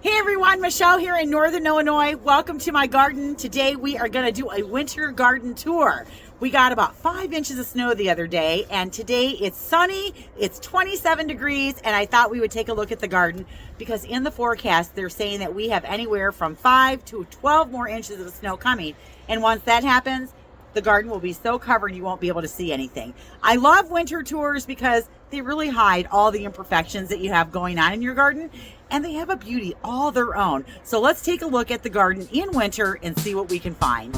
Hey everyone, Michelle here in Northern Illinois. Welcome to my garden. Today we are going to do a winter garden tour. We got about 5 inches of snow the other day, and today it's sunny, it's 27 degrees, and I thought we would take a look at the garden because in the forecast they're saying that we have anywhere from 5 to 12 more inches of snow coming. And once that happens, the garden will be so covered you won't be able to see anything. I love winter tours because they really hide all the imperfections that you have going on in your garden, and they have a beauty all their own. So let's take a look at the garden in winter and see what we can find.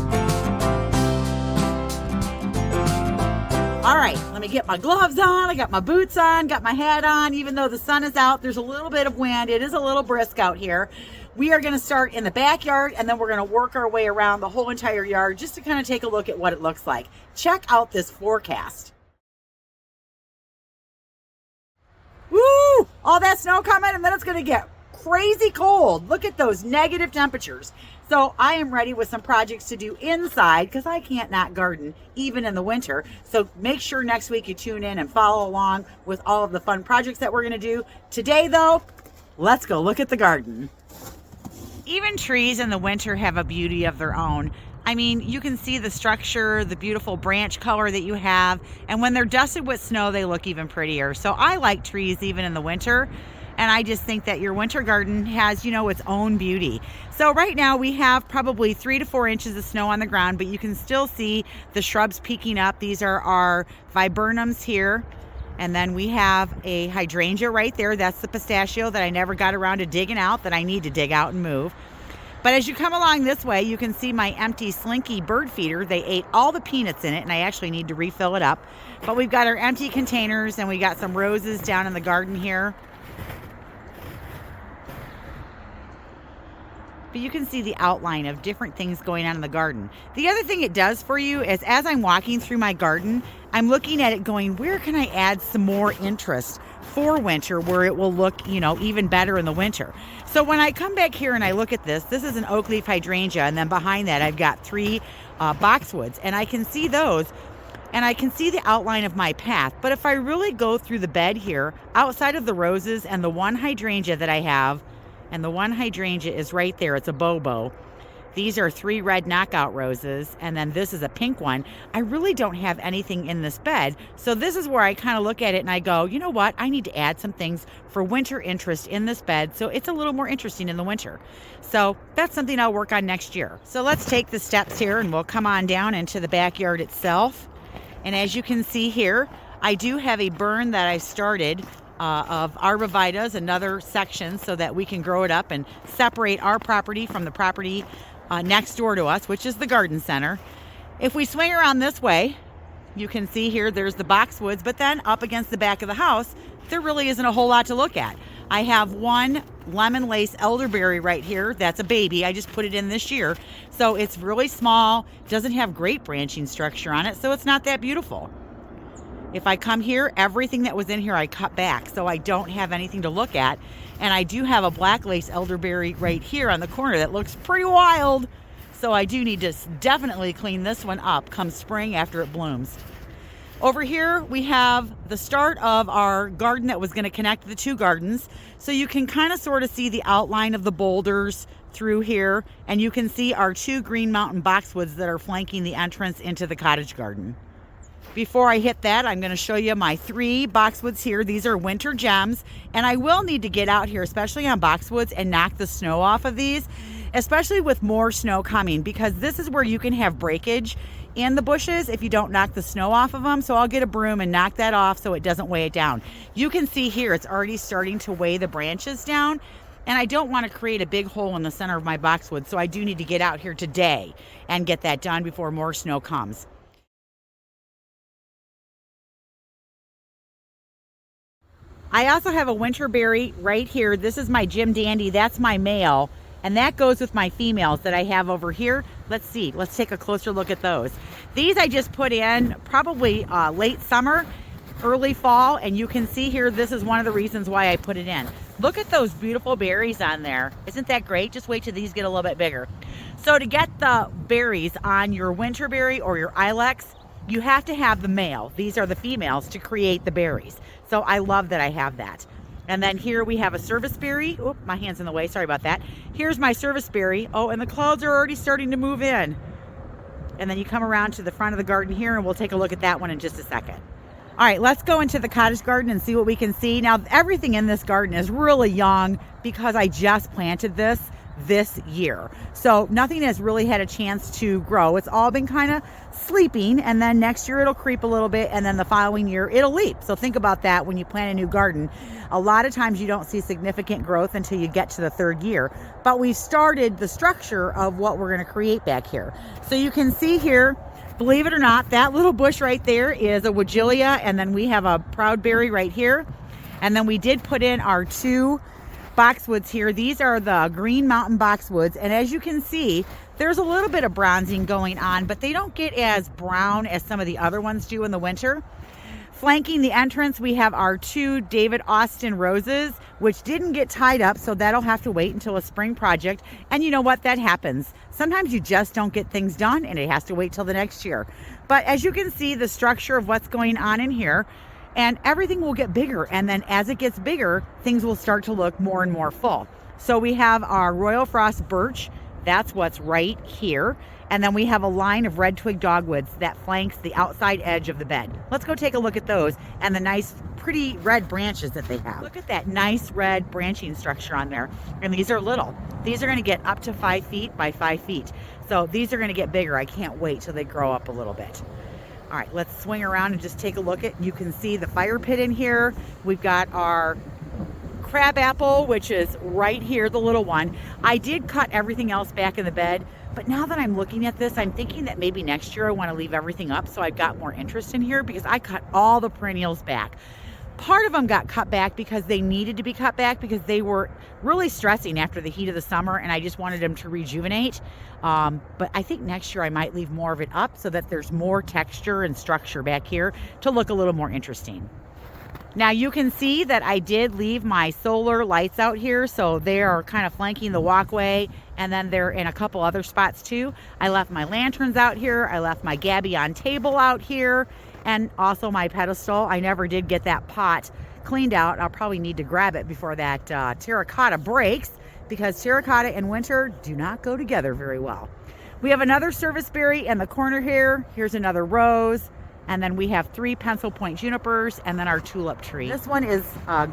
All right, let me get my gloves on. I got my boots on, got my hat on. Even though the sun is out, there's a little bit of wind. It is a little brisk out here. We are going to start in the backyard, and then we're going to work our way around the whole entire yard just to kind of take a look at what it looks like. Check out this forecast. Woo! All that snow coming, and then it's going to get crazy cold. Look at those negative temperatures. So I am ready with some projects to do inside because I can't not garden even in the winter. So make sure next week you tune in and follow along with all of the fun projects that we're going to do. Today, though, let's go look at the garden. Even trees in the winter have a beauty of their own. I mean, you can see the structure, the beautiful branch color that you have, and when they're dusted with snow, they look even prettier. So I like trees even in the winter, and I just think that your winter garden has, its own beauty. So right now we have probably 3 to 4 inches of snow on the ground, but you can still see the shrubs peeking up. These are our viburnums here. And then we have a hydrangea right there. That's the pistachio that I never got around to digging out, that I need to dig out and move. But as you come along this way, you can see my empty Slinky bird feeder. They ate all the peanuts in it, and I actually need to refill it up. But we've got our empty containers, and we got some roses down in the garden here. But you can see the outline of different things going on in the garden. The other thing it does for you is as I'm walking through my garden, I'm looking at it going, where can I add some more interest for winter where it will look, even better in the winter. So when I come back here and I look at this is an oak leaf hydrangea, and then behind that I've got 3 boxwoods, and I can see those, and I can see the outline of my path. But if I really go through the bed here, outside of the roses and the one hydrangea that I have, and the one hydrangea is right there, it's a bobo. These are 3 red knockout roses, and then this is a pink one. I really don't have anything in this bed, so this is where I kind of look at it and I go, you know what, I need to add some things for winter interest in this bed so it's a little more interesting in the winter. So that's something I'll work on next year. So let's take the steps here and we'll come on down into the backyard itself. And as you can see here, I do have a burn that I started of arborvitaes, another section, so that we can grow it up and separate our property from the property next door to us, which is the garden center. If we swing around this way, you can see here there's the boxwoods, but then up against the back of the house, there really isn't a whole lot to look at. I have one lemon lace elderberry right here. That's a baby. I just put it in this year. So it's really small, doesn't have great branching structure on it, so it's not that beautiful. If I come here, everything that was in here I cut back, so I don't have anything to look at. And I do have a black lace elderberry right here on the corner that looks pretty wild. So I do need to definitely clean this one up come spring after it blooms. Over here, we have the start of our garden that was going to connect the 2 gardens. So you can kind of sort of see the outline of the boulders through here. And you can see our 2 Green Mountain boxwoods that are flanking the entrance into the cottage garden. Before I hit that, I'm going to show you my 3 boxwoods here. These are winter gems, and I will need to get out here, especially on boxwoods, and knock the snow off of these, especially with more snow coming, because this is where you can have breakage in the bushes if you don't knock the snow off of them. So I'll get a broom and knock that off so it doesn't weigh it down. You can see here it's already starting to weigh the branches down, and I don't want to create a big hole in the center of my boxwood, so I do need to get out here today and get that done before more snow comes. I also have a winterberry right here. This is my Jim Dandy. That's my male. And that goes with my females that I have over here. Let's see. Let's take a closer look at those. These I just put in probably late summer, early fall. And you can see here, this is one of the reasons why I put it in. Look at those beautiful berries on there. Isn't that great? Just wait till these get a little bit bigger. So to get the berries on your winterberry or your ilex, you have to have the male. These are the females to create the berries. So I love that I have that. And then here we have a serviceberry. Oop, my hand's in the way. Sorry about that. Here's my serviceberry. Oh, and the clouds are already starting to move in. And then you come around to the front of the garden here, and we'll take a look at that one in just a second. All right, let's go into the cottage garden and see what we can see. Now, everything in this garden is really young because I just planted this year. So nothing has really had a chance to grow. It's all been kind of sleeping, and then next year it'll creep a little bit, and then the following year it'll leap. So think about that when you plant a new garden. A lot of times you don't see significant growth until you get to the third year. But we've started the structure of what we're going to create back here. So you can see here, believe it or not, that little bush right there is a Weigela, and then we have a Proudberry right here. And then we did put in our 2 boxwoods here. These are the Green Mountain boxwoods, and as you can see, there's a little bit of bronzing going on, but they don't get as brown as some of the other ones do in the winter. Flanking the entrance, we have our 2 David Austin roses, which didn't get tied up, so that'll have to wait until a spring project. And you know what? That happens. Sometimes you just don't get things done, and it has to wait till the next year. But as you can see, the structure of what's going on in here, and everything will get bigger. And then as it gets bigger, things will start to look more and more full. So we have our Royal Frost birch. That's what's right here. And then we have a line of red twig dogwoods that flanks the outside edge of the bed. Let's go take a look at those and the nice, pretty red branches that they have. Look at that nice red branching structure on there. And these are little. These are going to get up to 5 feet by 5 feet. So these are going to get bigger. I can't wait till they grow up a little bit. All right, let's swing around and just take a look at, you can see the fire pit in here. We've got our crabapple, which is right here, the little one. I did cut everything else back in the bed, but now that I'm looking at this, I'm thinking that maybe next year I want to leave everything up so I've got more interest in here, because I cut all the perennials back. Part of them got cut back because they needed to be cut back because they were really stressing after the heat of the summer, and I just wanted them to rejuvenate. But I think next year I might leave more of it up so that there's more texture and structure back here to look a little more interesting. Now you can see that I did leave my solar lights out here, so they are kind of flanking the walkway, and then they're in a couple other spots too. I left my lanterns out here. I left my gabion table out here, and also my pedestal. I never did get that pot cleaned out. I'll probably need to grab it before that terracotta breaks, because terracotta and winter do not go together very well. We have another serviceberry in the corner here. Here's another rose. And then we have 3 pencil point junipers, and then our tulip tree. This one is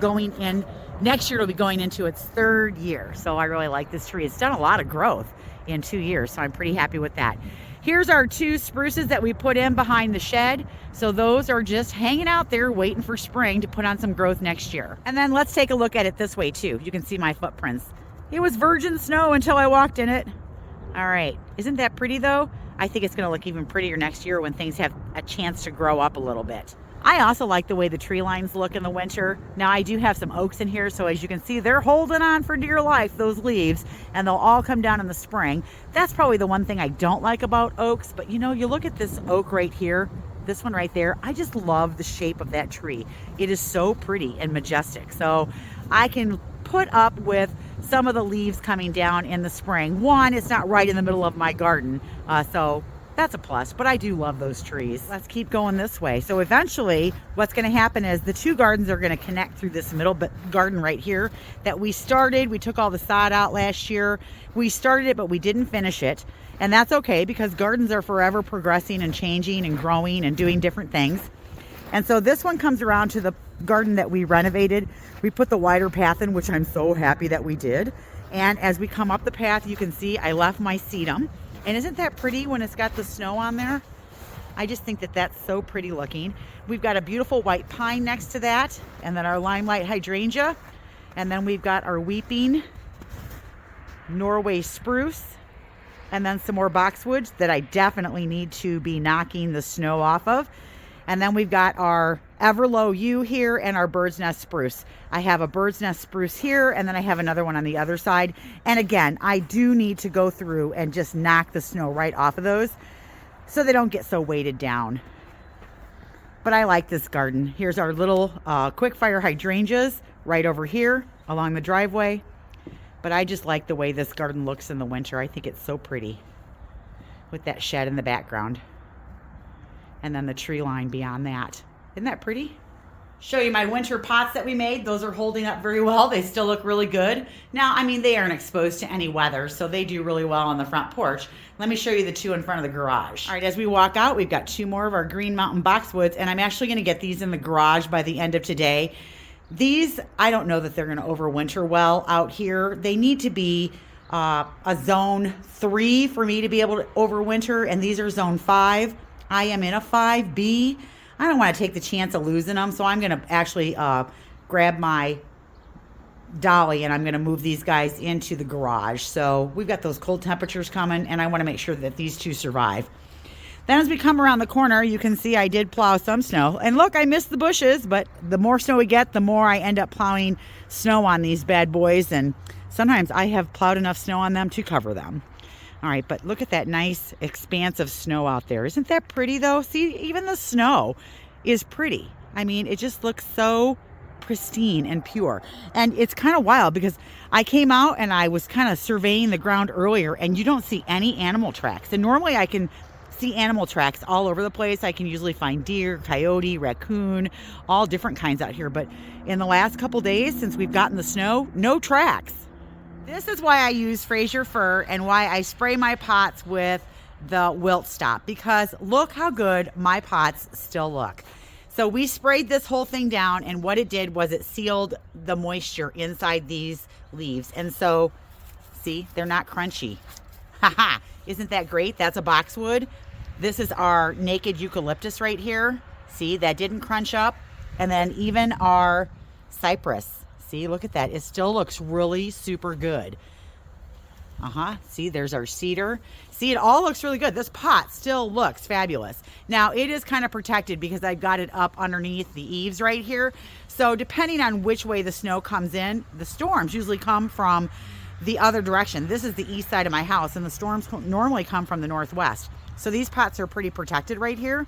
going in, next year it'll be going into its 3rd year. So I really like this tree. It's done a lot of growth in 2 years, so I'm pretty happy with that. Here's our 2 spruces that we put in behind the shed. So those are just hanging out there waiting for spring to put on some growth next year. And then let's take a look at it this way too. You can see my footprints. It was virgin snow until I walked in it. All right, isn't that pretty though? I think it's going to look even prettier next year when things have a chance to grow up a little bit. I also like the way the tree lines look in the winter. Now I do have some oaks in here, so as you can see, they're holding on for dear life, those leaves, and they'll all come down in the spring. That's probably the one thing I don't like about oaks, but you know, you look at this oak right here, this one right there, I just love the shape of that tree. It is so pretty and majestic. So I can put up with some of the leaves coming down in the spring. One, it's not right in the middle of my garden, so that's a plus, but I do love those trees. Let's keep going this way. So eventually what's going to happen is the 2 gardens are going to connect through this middle garden right here that we started. We took all the sod out last year. We started it, but we didn't finish it. And that's okay, because gardens are forever progressing and changing and growing and doing different things. And so this one comes around to the garden that we renovated. We put the wider path in, which I'm so happy that we did. And as we come up the path, you can see I left my sedum. And isn't that pretty when it's got the snow on there? I just think that that's so pretty looking. We've got a beautiful white pine next to that, and then our limelight hydrangea. And then we've got our weeping Norway spruce, and then some more boxwoods that I definitely need to be knocking the snow off of. And then we've got our Everlow yew here and our bird's nest spruce. I have a bird's nest spruce here, and then I have another one on the other side. And again, I do need to go through and just knock the snow right off of those so they don't get so weighted down. But I like this garden. Here's our little quick fire hydrangeas right over here along the driveway. But I just like the way this garden looks in the winter. I think it's so pretty with that shed in the background. And then the tree line beyond that. Isn't that pretty? Show you my winter pots that we made. Those are holding up very well. They still look really good. Now, I mean, they aren't exposed to any weather, so they do really well on the front porch. Let me show you the two in front of the garage. All right, as we walk out, we've got two more of our Green Mountain boxwoods, and I'm actually gonna get these in the garage by the end of today. These, I don't know that they're gonna overwinter well out here. They need to be a zone 3 for me to be able to overwinter, and these are zone 5. I am in a 5B. I don't want to take the chance of losing them, so I'm going to actually grab my dolly and I'm going to move these guys into the garage. So we've got those cold temperatures coming, and I want to make sure that these two survive. Then as we come around the corner, you can see I did plow some snow. And look, I missed the bushes, but the more snow we get, the more I end up plowing snow on these bad boys. And sometimes I have plowed enough snow on them to cover them. All right, but look at that nice expanse of snow out there. Isn't that pretty though? See, even the snow is pretty. I mean, it just looks so pristine and pure. And it's kind of wild because I came out and I was kind of surveying the ground earlier, and you don't see any animal tracks. And normally I can see animal tracks all over the place. I can usually find deer, coyote, raccoon, all different kinds out here. But in the last couple days since we've gotten the snow, no tracks. This is why I use Fraser fir and why I spray my pots with the wilt stop, because look how good my pots still look. So we sprayed this whole thing down, and what it did was it sealed the moisture inside these leaves. And so, see, they're not crunchy. Haha, isn't that great? That's a boxwood. This is our naked eucalyptus right here. See, that didn't crunch up. And then even our cypress. See, look at that. It still looks really super good. See, there's our cedar. See, it all looks really good. This pot still looks fabulous. Now, it is kind of protected because I've got it up underneath the eaves right here. So depending on which way the snow comes in, the storms usually come from the other direction. This is the east side of my house, and the storms normally come from the northwest. So these pots are pretty protected right here.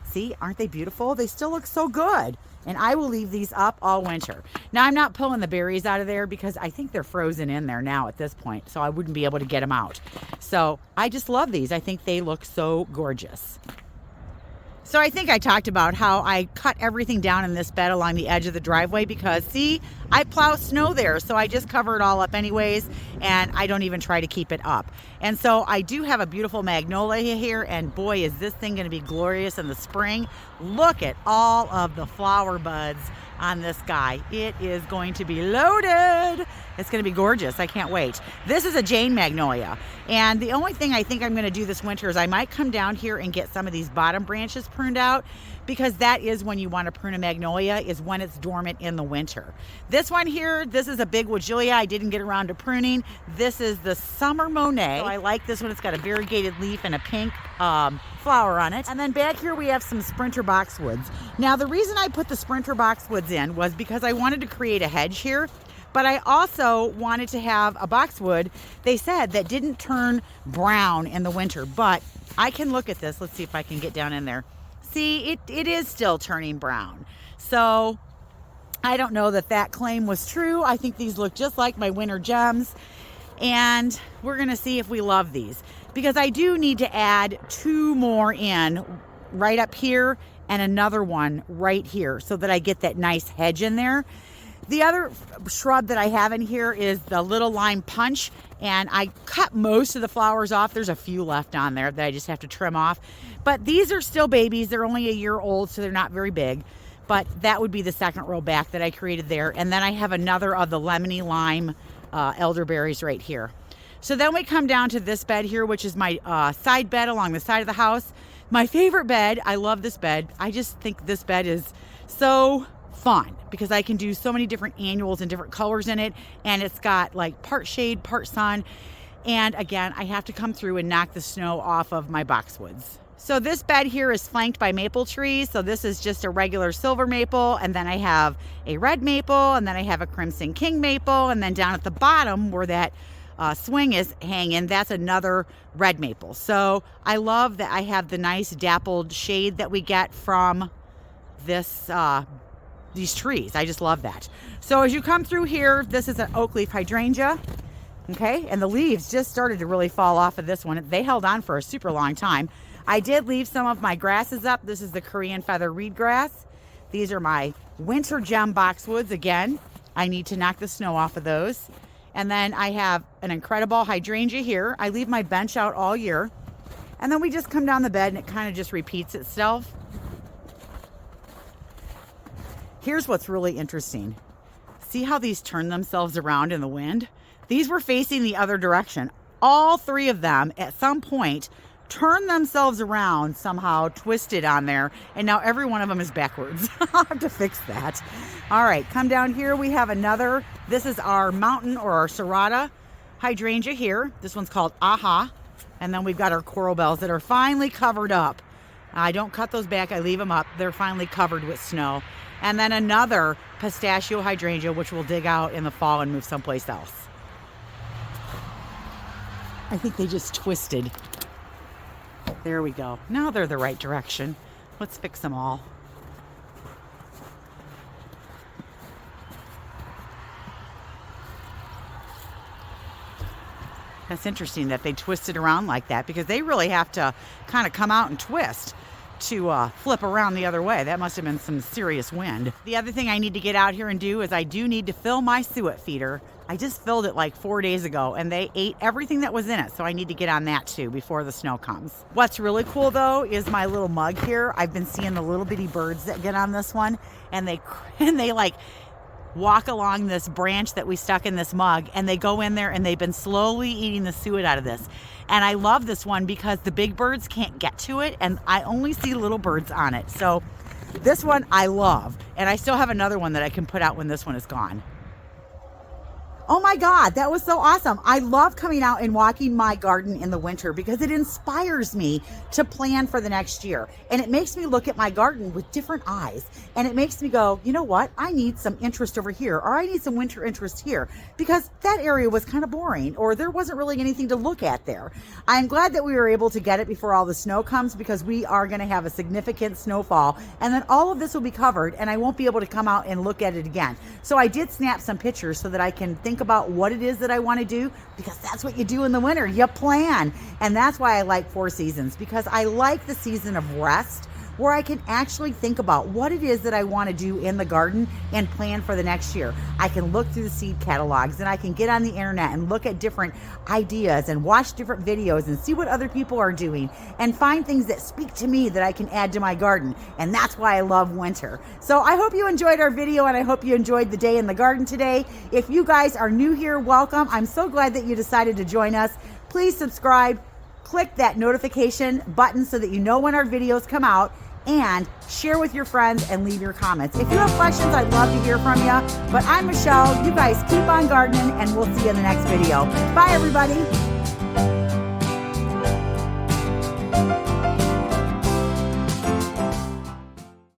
See, aren't they beautiful? They still look so good. And I will leave these up all winter. Now, I'm not pulling the berries out of there because I think they're frozen in there now at this point, so I wouldn't be able to get them out. So I just love these. I think they look so gorgeous. So I think I talked about how I cut everything down in this bed along the edge of the driveway because, see, I plow snow there, so I just cover it all up anyways, and I don't even try to keep it up. And so I do have a beautiful magnolia here, and boy, is this thing going to be glorious in the spring. Look at all of the flower buds on this guy. It is going to be loaded. It's going to be gorgeous. I can't wait. This is a Jane magnolia. And the only thing I think I'm going to do this winter is I might come down here and get some of these bottom branches pruned out, because that is when you want to prune a magnolia, is when it's dormant in the winter. This one here, this is a big Woodgillia. I didn't get around to pruning. This is the Summer Monet. So I like this one. It's got a variegated leaf and a pink flower on it. And then back here we have some Sprinter boxwoods. Now the reason I put the Sprinter boxwoods in was because I wanted to create a hedge here, but I also wanted to have a boxwood, they said, that didn't turn brown in the winter. But I can look at this. Let's see if I can get down in there. See, it is still turning brown. So I don't know that that claim was true. I think these look just like my winter gems. And we're going to see if we love these, because I do need to add 2 more in right up here and another one right here so that I get that nice hedge in there. The other shrub that I have in here is the little lime punch, and I cut most of the flowers off. There's a few left on there that I just have to trim off. But these are still babies. They're only a year old, so they're not very big. But that would be the second row back that I created there. And then I have another of the lemony lime elderberries right here. So then we come down to this bed here, which is my side bed along the side of the house. My favorite bed. I love this bed. I just think this bed is so fun because I can do so many different annuals and different colors in it, and it's got like part shade, part sun. And again, I have to come through and knock the snow off of my boxwoods. So this bed here is flanked by maple trees. So this is just a regular silver maple, and then I have a red maple, and then I have a crimson king maple, and then down at the bottom where that swing is hanging, that's another red maple. So I love that I have the nice dappled shade that we get from this these trees. I just love that. So as you come through here, this is an oak leaf hydrangea. Okay, and the leaves just started to really fall off of this one. They held on for a super long time. I did leave some of my grasses up. This is the Korean feather reed grass. These are my winter gem boxwoods. Again, I need to knock the snow off of those. And then I have an incredible hydrangea here. I leave my bench out all year. And then we just come down the bed and it kind of just repeats itself. Here's what's really interesting. See how these turn themselves around in the wind? These were facing the other direction. All three of them at some point turned themselves around, somehow twisted on there, and now every one of them is backwards. I'll have to fix that. All right, come down here. We have another. This is our mountain or our serrata hydrangea here. This one's called Aha. And then we've got our coral bells that are finally covered up. I don't cut those back. I leave them up. They're finally covered with snow. And then another pistachio hydrangea, which we'll dig out in the fall and move someplace else. I think they just twisted. There we go. Now they're the right direction. Let's fix them all. That's interesting that they twisted around like that, because they really have to kind of come out and twist to flip around the other way. That must have been some serious wind. The other thing I need to get out here and do is I do need to fill my suet feeder. I just filled it like 4 days ago and they ate everything that was in it. So I need to get on that too before the snow comes. What's really cool though is my little mug here. I've been seeing the little bitty birds that get on this one, and they like walk along this branch that we stuck in this mug, and they go in there and they've been slowly eating the suet out of this. And I love this one because the big birds can't get to it and I only see little birds on it. So this one I love, and I still have another one that I can put out when this one is gone. Oh my God, that was so awesome. I love coming out and walking my garden in the winter because it inspires me to plan for the next year. And it makes me look at my garden with different eyes. And it makes me go, you know what? I need some interest over here, or I need some winter interest here, because that area was kind of boring, or there wasn't really anything to look at there. I'm glad that we were able to get it before all the snow comes, because we are going to have a significant snowfall. And then all of this will be covered and I won't be able to come out and look at it again. So I did snap some pictures so that I can think about what it is that I want to do, because that's what you do in the winter. You plan. And that's why I like 4 seasons, because I like the season of rest, where I can actually think about what it is that I want to do in the garden and plan for the next year. I can look through the seed catalogs and I can get on the internet and look at different ideas and watch different videos and see what other people are doing and find things that speak to me that I can add to my garden. And that's why I love winter. So I hope you enjoyed our video, and I hope you enjoyed the day in the garden today. If you guys are new here, welcome. I'm so glad that you decided to join us. Please subscribe, click that notification button so that you know when our videos come out, and share with your friends and leave your comments. If you have questions, I'd love to hear from you. But I'm Michelle. You guys keep on gardening, and we'll see you in the next video. Bye, everybody.